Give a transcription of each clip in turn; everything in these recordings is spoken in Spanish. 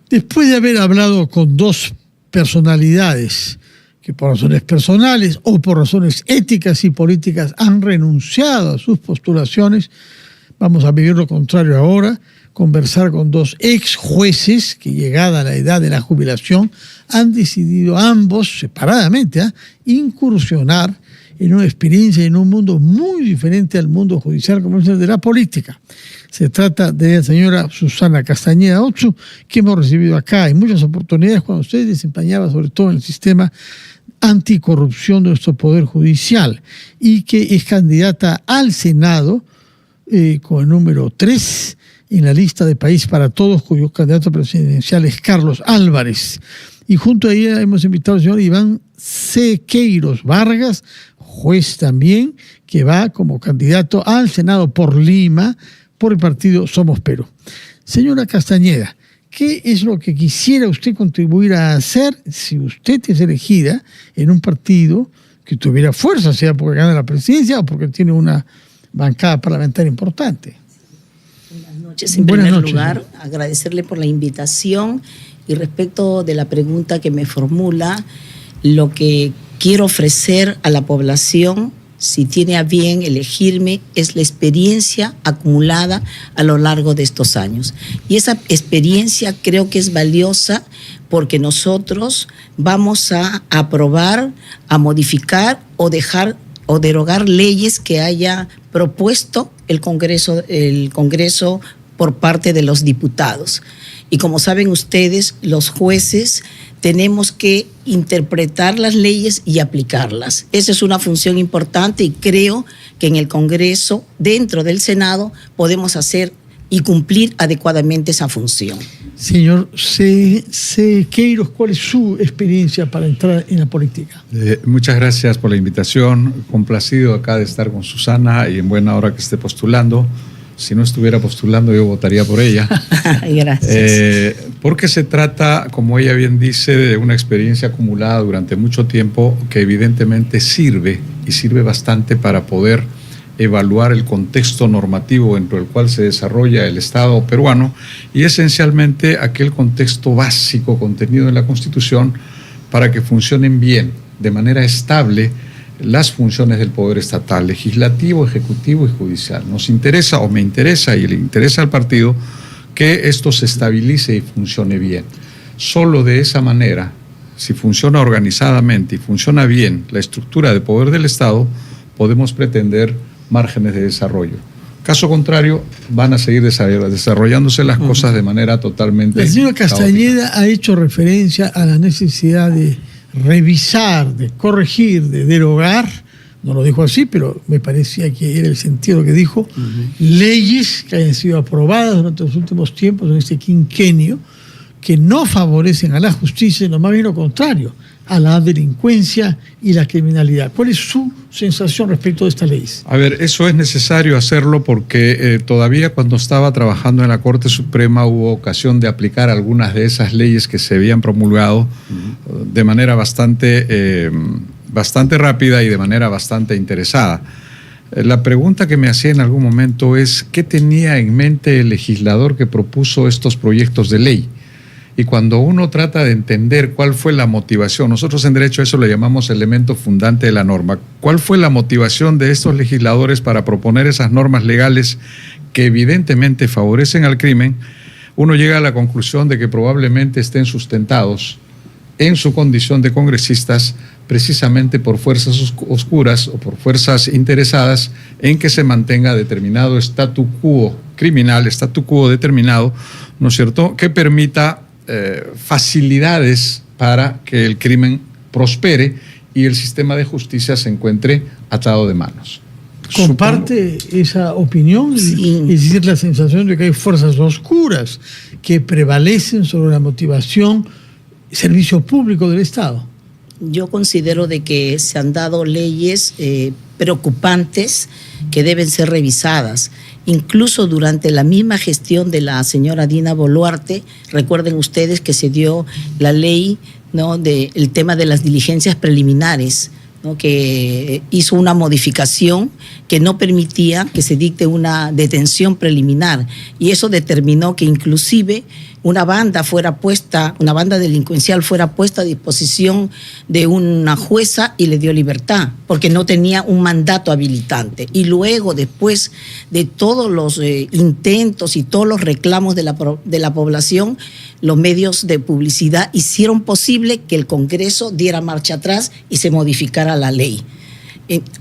Después de haber hablado con dos personalidades que por razones personales o por razones éticas y políticas han renunciado a sus postulaciones, vamos a vivir lo contrario ahora, conversar con dos ex jueces que, llegada a la edad de la jubilación, han decidido ambos separadamente incursionar en una experiencia en un mundo muy diferente al mundo judicial como es el de la política. Se trata de la señora Susana Castañeda Otsu, que hemos recibido acá en muchas oportunidades cuando usted desempeñaba sobre todo en el sistema anticorrupción de nuestro Poder Judicial, y que es candidata al Senado con el número 3 en la lista de País para Todos, cuyo candidato presidencial es Carlos Álvarez. Y junto a ella hemos invitado al señor Iván Sequeiros Vargas, juez también, que va como candidato al Senado por Lima, por el partido Somos Perú. Señora Castañeda, ¿qué es lo que quisiera usted contribuir a hacer si usted es elegida en un partido que tuviera fuerza, sea porque gana la presidencia o porque tiene una bancada parlamentaria importante? Buenas noches. En primer lugar, agradecerle por la invitación, y respecto de la pregunta que me formula, lo que quiero ofrecer a la población, si tiene a bien elegirme, es la experiencia acumulada a lo largo de estos años. Y esa experiencia creo que es valiosa porque nosotros vamos a aprobar, a modificar o dejar o derogar leyes que haya propuesto el Congreso por parte de los diputados. Y como saben ustedes, los jueces tenemos que interpretar las leyes y aplicarlas. Esa es una función importante y creo que en el Congreso, dentro del Senado, podemos hacer y cumplir adecuadamente esa función. Señor Sequeiros, ¿cuál es su experiencia para entrar en la política? Muchas gracias por la invitación. Complacido acá de estar con Susana y en buena hora que esté postulando. Si no estuviera postulando, yo votaría por ella. Gracias. Porque se trata, como ella bien dice, de una experiencia acumulada durante mucho tiempo que evidentemente sirve, y sirve bastante para poder evaluar el contexto normativo dentro del cual se desarrolla el Estado peruano, y esencialmente aquel contexto básico contenido en la Constitución para que funcionen bien, de manera estable, las funciones del poder estatal, legislativo, ejecutivo y judicial. Nos interesa, o me interesa, y le interesa al partido, que esto se estabilice y funcione bien. Solo de esa manera, si funciona organizadamente y funciona bien la estructura de poder del Estado, podemos pretender márgenes de desarrollo. Caso contrario, van a seguir desarrollándose las cosas de manera totalmente La señora Castañeda ha hecho referencia a la necesidad de revisar, de corregir, de derogar, no lo dijo así, pero me parecía que era el sentido que dijo, leyes que hayan sido aprobadas durante los últimos tiempos en este quinquenio, que no favorecen a la justicia, sino más bien lo contrario, a la delincuencia y la criminalidad. ¿Cuál es su sensación respecto de estas leyes? A ver, eso es necesario hacerlo porque todavía cuando estaba trabajando en la Corte Suprema hubo ocasión de aplicar algunas de esas leyes que se habían promulgado de manera bastante rápida y de manera bastante interesada. La pregunta que me hacía en algún momento es ¿qué tenía en mente el legislador que propuso estos proyectos de ley? Y cuando uno trata de entender cuál fue la motivación, nosotros en derecho a eso le llamamos elemento fundante de la norma, ¿cuál fue la motivación de estos legisladores para proponer esas normas legales que evidentemente favorecen al crimen? Uno llega a la conclusión de que probablemente estén sustentados en su condición de congresistas precisamente por fuerzas oscuras o por fuerzas interesadas en que se mantenga determinado statu quo criminal, statu quo determinado, ¿no es cierto?, que permita facilidades para que el crimen prospere y el sistema de justicia se encuentre atado de manos. ¿Comparte esa opinión? Sí. Es decir, la sensación de que hay fuerzas oscuras que prevalecen sobre la motivación servicio público del Estado. Yo considero de que se han dado leyes preocupantes que deben ser revisadas. Incluso durante la misma gestión de la señora Dina Boluarte, recuerden ustedes que se dio la ley, ¿no?, del tema de las diligencias preliminares, ¿no?, que hizo una modificación que no permitía que se dicte una detención preliminar, y eso determinó que inclusive una banda delincuencial fuera puesta a disposición de una jueza y le dio libertad, porque no tenía un mandato habilitante. Y luego, después de todos los intentos y todos los reclamos de la población, los medios de publicidad hicieron posible que el Congreso diera marcha atrás y se modificara la ley.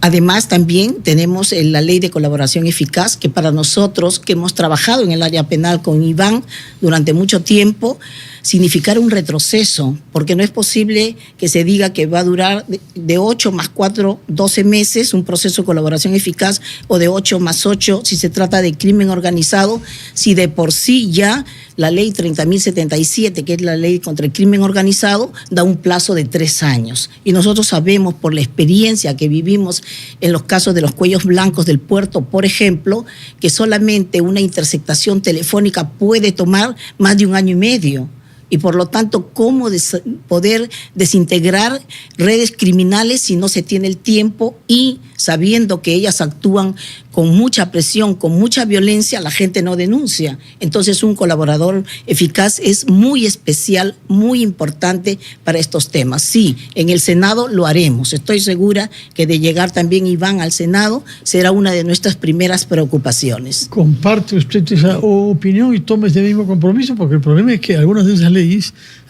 Además, también tenemos la ley de colaboración eficaz, que para nosotros, que hemos trabajado en el área penal con Iván durante mucho tiempo, significará un retroceso, porque no es posible que se diga que va a durar de 8 más 4, 12 meses un proceso de colaboración eficaz, o de 8 más 8 si se trata de crimen organizado, si de por sí ya la ley 30.077, que es la ley contra el crimen organizado, da un plazo de 3 años. Y nosotros sabemos, por la experiencia que vivimos en los casos de los cuellos blancos del puerto, por ejemplo, que solamente una interceptación telefónica puede tomar más de 1 año y medio. Y por lo tanto, ¿cómo poder desintegrar redes criminales si no se tiene el tiempo, y sabiendo que ellas actúan con mucha presión, con mucha violencia, la gente no denuncia? Entonces, un colaborador eficaz es muy especial, muy importante para estos temas. Sí, en el Senado lo haremos. Estoy segura que de llegar también Iván al Senado será una de nuestras primeras preocupaciones. ¿Comparte usted esa opinión y toma este mismo compromiso? Porque el problema es que algunas de esas leyes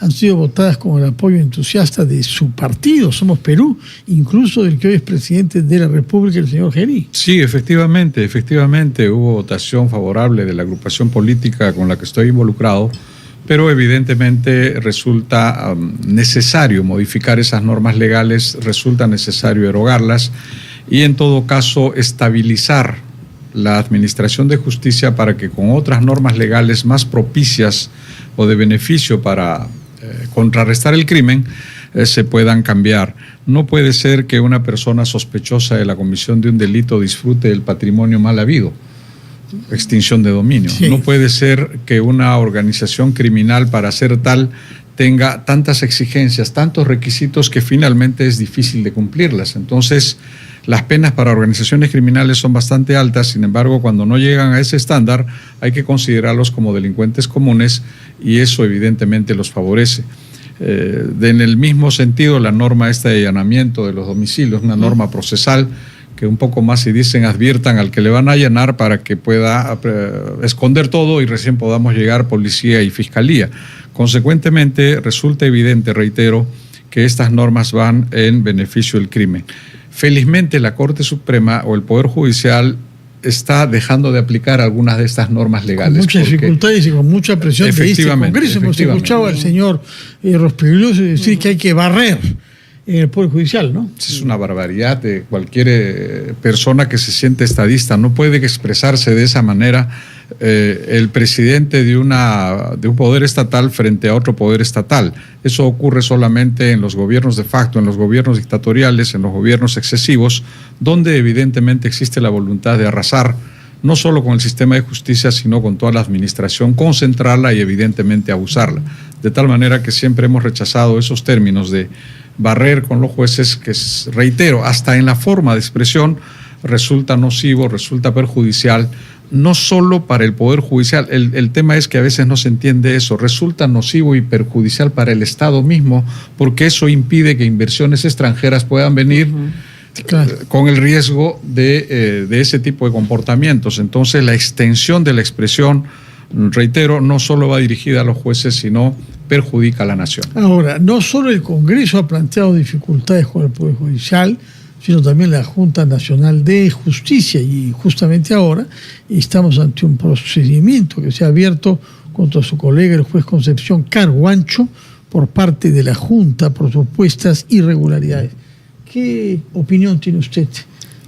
han sido votadas con el apoyo entusiasta de su partido, Somos Perú, incluso del que hoy es presidente de la República, el señor Geri. Sí, efectivamente hubo votación favorable de la agrupación política con la que estoy involucrado, pero evidentemente resulta necesario modificar esas normas legales, resulta necesario derogarlas y en todo caso estabilizar la administración de justicia para que con otras normas legales más propicias o de beneficio para contrarrestar el crimen se puedan cambiar. No puede ser que una persona sospechosa de la comisión de un delito disfrute del patrimonio mal habido, extinción de dominio. Sí. No puede ser que una organización criminal, para ser tal, tenga tantas exigencias, tantos requisitos, que finalmente es difícil de cumplirlas. Entonces, las penas para organizaciones criminales son bastante altas. Sin embargo, cuando no llegan a ese estándar, hay que considerarlos como delincuentes comunes, y eso evidentemente los favorece. En el mismo sentido, la norma esta de allanamiento de los domicilios, una norma procesal que un poco más, si dicen, adviertan al que le van a allanar para que pueda esconder todo y recién podamos llegar policía y fiscalía. Consecuentemente, resulta evidente, reitero, que estas normas van en beneficio del crimen. Felizmente, la Corte Suprema o el Poder Judicial está dejando de aplicar algunas de estas normas legales. Con muchas dificultades y con mucha presión de este Congreso. Hemos escuchado al señor Rospiglioso decir que hay que barrer en el Poder Judicial, ¿no? Es una barbaridad de cualquier persona que se siente estadista. No puede expresarse de esa manera el presidente de un poder estatal frente a otro poder estatal. Eso ocurre solamente en los gobiernos de facto, en los gobiernos dictatoriales, en los gobiernos excesivos, donde evidentemente existe la voluntad de arrasar no solo con el sistema de justicia, sino con toda la administración, concentrarla y evidentemente abusarla. De tal manera que siempre hemos rechazado esos términos de barrer con los jueces, que, reitero, hasta en la forma de expresión resulta nocivo, resulta perjudicial, no solo para el Poder Judicial. El tema es que a veces no se entiende eso. Resulta nocivo y perjudicial para el Estado mismo, porque eso impide que inversiones extranjeras puedan venir con el riesgo de ese tipo de comportamientos. Entonces, la extensión de la expresión, reitero, no solo va dirigida a los jueces, sino perjudica a la nación. Ahora, no solo el Congreso ha planteado dificultades con el Poder Judicial, sino también la Junta Nacional de Justicia, y justamente ahora estamos ante un procedimiento que se ha abierto contra su colega, el juez Concepción Carguancho, por parte de la Junta por supuestas irregularidades. ¿Qué opinión tiene usted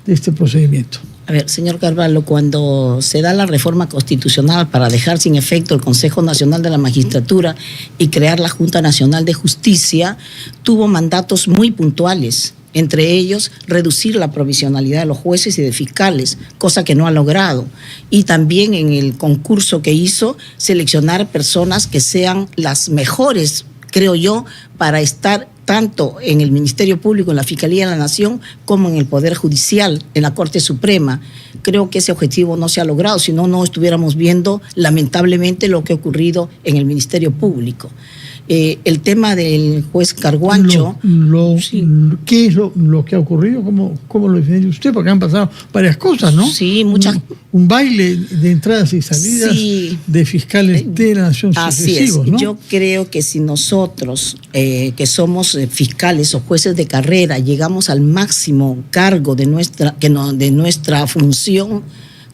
de este procedimiento? A ver, señor Carvalho, cuando se da la reforma constitucional para dejar sin efecto el Consejo Nacional de la Magistratura y crear la Junta Nacional de Justicia, tuvo mandatos muy puntuales, entre ellos reducir la provisionalidad de los jueces y de fiscales, cosa que no ha logrado. Y también en el concurso que hizo, seleccionar personas que sean las mejores, creo yo, para estar tanto en el Ministerio Público, en la Fiscalía de la Nación, como en el Poder Judicial, en la Corte Suprema. Creo que ese objetivo no se ha logrado, si no, no estuviéramos viendo lamentablemente lo que ha ocurrido en el Ministerio Público. El tema del juez Carguancho. Sí. ¿Qué es lo que ha ocurrido? ¿Cómo lo define usted? Porque han pasado varias cosas, ¿no? Sí, muchas. Un baile de entradas y salidas, sí, de fiscales de la Nación sucesivos, ¿no? Yo creo que si nosotros, que somos fiscales o jueces de carrera, llegamos al máximo cargo de nuestra función,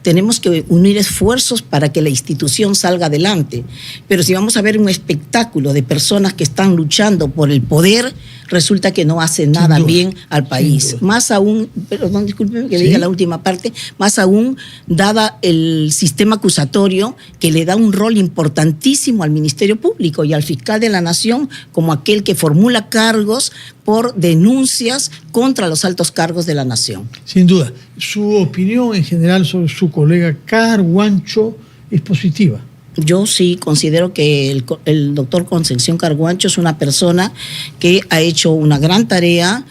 tenemos que unir esfuerzos para que la institución salga adelante. Pero si vamos a ver un espectáculo de personas que están luchando por el poder, resulta que no hace nada bien al país. Más aún, perdón, discúlpeme que diga la última parte, más aún dada el sistema acusatorio que le da un rol importantísimo al Ministerio Público y al fiscal de la Nación como aquel que formula cargos por denuncias contra los altos cargos de la Nación. Sin duda. Su opinión en general sobre su colega Carguancho es positiva. Yo sí considero que el doctor Concepción Carguancho es una persona que ha hecho una gran tarea.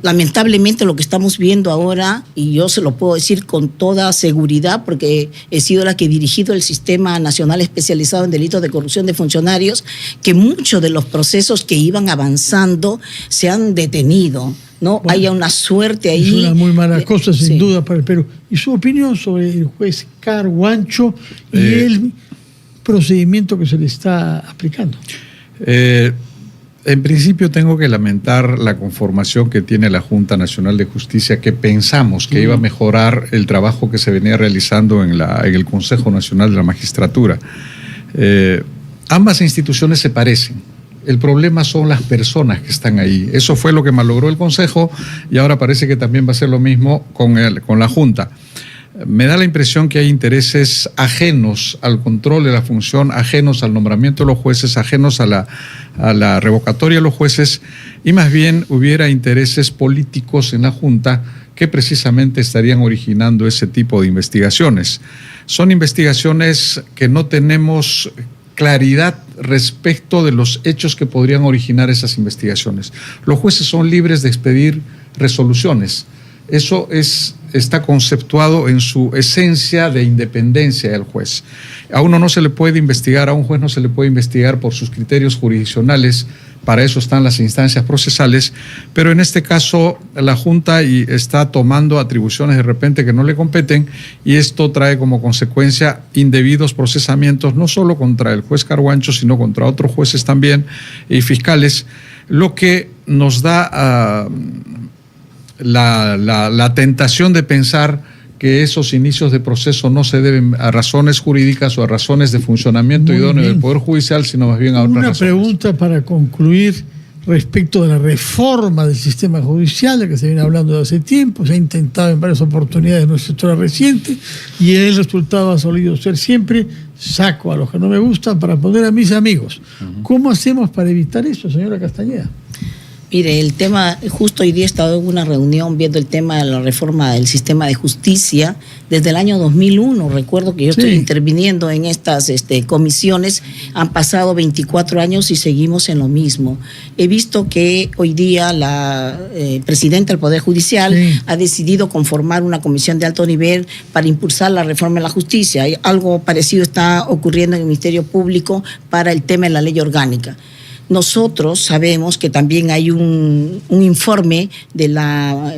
Lamentablemente lo que estamos viendo ahora, y yo se lo puedo decir con toda seguridad porque he sido la que he dirigido el Sistema Nacional Especializado en Delitos de Corrupción de Funcionarios, que muchos de los procesos que iban avanzando se han detenido, ¿no? Bueno, haya una suerte ahí. Es una muy mala cosa, sin duda, para el Perú. ¿Y su opinión sobre el juez Carguancho y el procedimiento que se le está aplicando? En principio tengo que lamentar la conformación que tiene la Junta Nacional de Justicia, que pensamos que iba a mejorar el trabajo que se venía realizando en el Consejo Nacional de la Magistratura. Ambas instituciones se parecen. El problema son las personas que están ahí. Eso fue lo que malogró el Consejo y ahora parece que también va a ser lo mismo con la Junta. Me da la impresión que hay intereses ajenos al control de la función, ajenos al nombramiento de los jueces, ajenos a la revocatoria de los jueces, y más bien hubiera intereses políticos en la Junta que precisamente estarían originando ese tipo de investigaciones. Son investigaciones que no tenemos claridad respecto de los hechos que podrían originar esas investigaciones. Los jueces son libres de expedir resoluciones. Eso está conceptuado en su esencia de independencia del juez. A uno no se le puede investigar, a un juez no se le puede investigar por sus criterios jurisdiccionales, para eso están las instancias procesales, pero en este caso la Junta está tomando atribuciones de repente que no le competen y esto trae como consecuencia indebidos procesamientos, no solo contra el juez Carguancho, sino contra otros jueces también y fiscales, lo que nos da la tentación de pensar que esos inicios de proceso no se deben a razones jurídicas o a razones de funcionamiento idóneo del Poder Judicial, sino más bien a otras razones. Una pregunta para concluir respecto de la reforma del sistema judicial, de que se viene hablando de hace tiempo, se ha intentado en varias oportunidades en nuestra historia reciente, y el resultado ha solido ser siempre: saco a los que no me gustan para poner a mis amigos. ¿Cómo hacemos para evitar eso, señora Castañeda? Mire, el tema, justo hoy día he estado en una reunión viendo el tema de la reforma del sistema de justicia. Desde el año 2001, recuerdo que yo estoy interviniendo en estas comisiones, han pasado 24 años y seguimos en lo mismo. He visto que hoy día la presidenta del Poder Judicial ha decidido conformar una comisión de alto nivel para impulsar la reforma de la justicia. Algo parecido está ocurriendo en el Ministerio Público para el tema de la ley orgánica. Nosotros sabemos que también hay un informe de la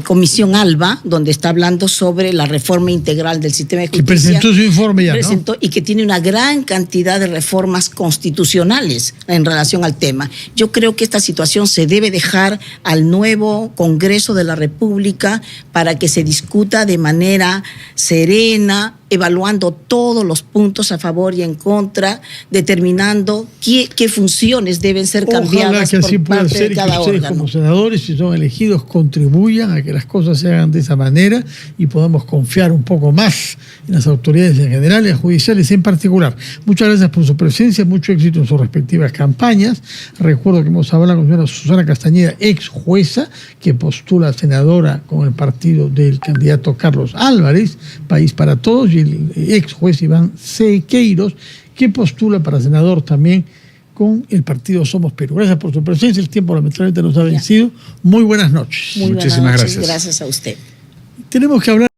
Comisión ALBA, donde está hablando sobre la reforma integral del sistema de justicia. Que presentó su informe ya, ¿no? Y que tiene una gran cantidad de reformas constitucionales en relación al tema. Yo creo que esta situación se debe dejar al nuevo Congreso de la República para que se discuta de manera serena, evaluando todos los puntos a favor y en contra, determinando qué funciones deben ser cambiadas por parte de cada órgano. Ojalá que así pueda ser, y que ustedes como senadores, si son elegidos, contribuyan a que las cosas se hagan de esa manera y podamos confiar un poco más en las autoridades en general y las judiciales en particular. Muchas gracias por su presencia, mucho éxito en sus respectivas campañas. Recuerdo que hemos hablado con la señora Susana Castañeda, ex jueza, que postula a senadora con el partido del candidato Carlos Álvarez, País para Todos, y el ex juez Iván Sequeiros, que postula para senador también con el partido Somos Perú. Gracias por su presencia. El tiempo lamentablemente nos ha vencido. Muy buenas noches. Muy Muchísimas buenas noches. gracias. Gracias a usted. Tenemos que hablar